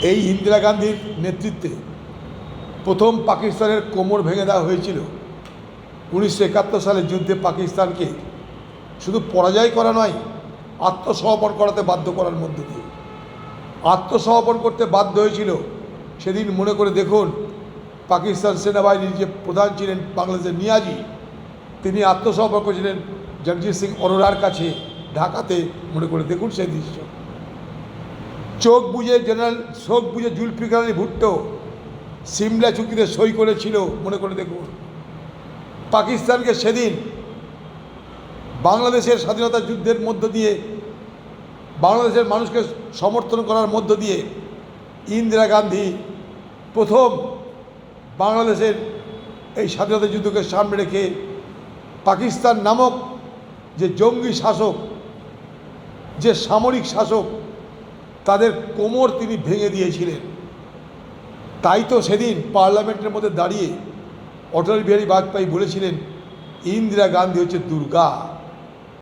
এই ইন্দিরা গান্ধীর নেতৃত্বে প্রথম পাকিস্তানের কোমর ভেঙে দেওয়া হয়েছিল 1971 সালের যুদ্ধে পাকিস্তানকে শুধু পরাজয় করা নয়, আত্মসমর্পণ করাতে বাধ্য করার মধ্য দিয়ে। আত্মসমর্পণ করতে বাধ্য হয়েছিল সেদিন মনে করে দেখুন, পাকিস্তান সেনাবাহিনীর যে প্রধান ছিলেন বাংলাদেশের নিয়াজি, তিনি আত্মসমর্পণ করেছিলেন জগজিৎ সিং অরোরার কাছে ঢাকাতে। মনে করে দেখুন সেই দৃশ্য। চোখ বুঝে জুলফিকার আলী ভুট্টো সিমলা চুক্তিতে সই করেছিল, মনে করে দেখুন। পাকিস্তানকে সেদিন বাংলাদেশের স্বাধীনতা যুদ্ধের মধ্য দিয়ে, বাংলাদেশের মানুষকে সমর্থন করার মধ্য দিয়ে ইন্দিরা গান্ধী প্রথম বাংলাদেশের এই স্বাধীনতা যুদ্ধকে সামনে রেখে পাকিস্তান নামক যে জঙ্গি শাসক, যে সামরিক শাসক, তাদের কোমর তিনি ভেঙে দিয়েছিলেন। তাই তো সেদিন পার্লামেন্টের মধ্যে দাঁড়িয়ে অটল বিহারী বাজপেয়ী বলেছিলেন, ইন্দিরা গান্ধী হচ্ছে দুর্গা।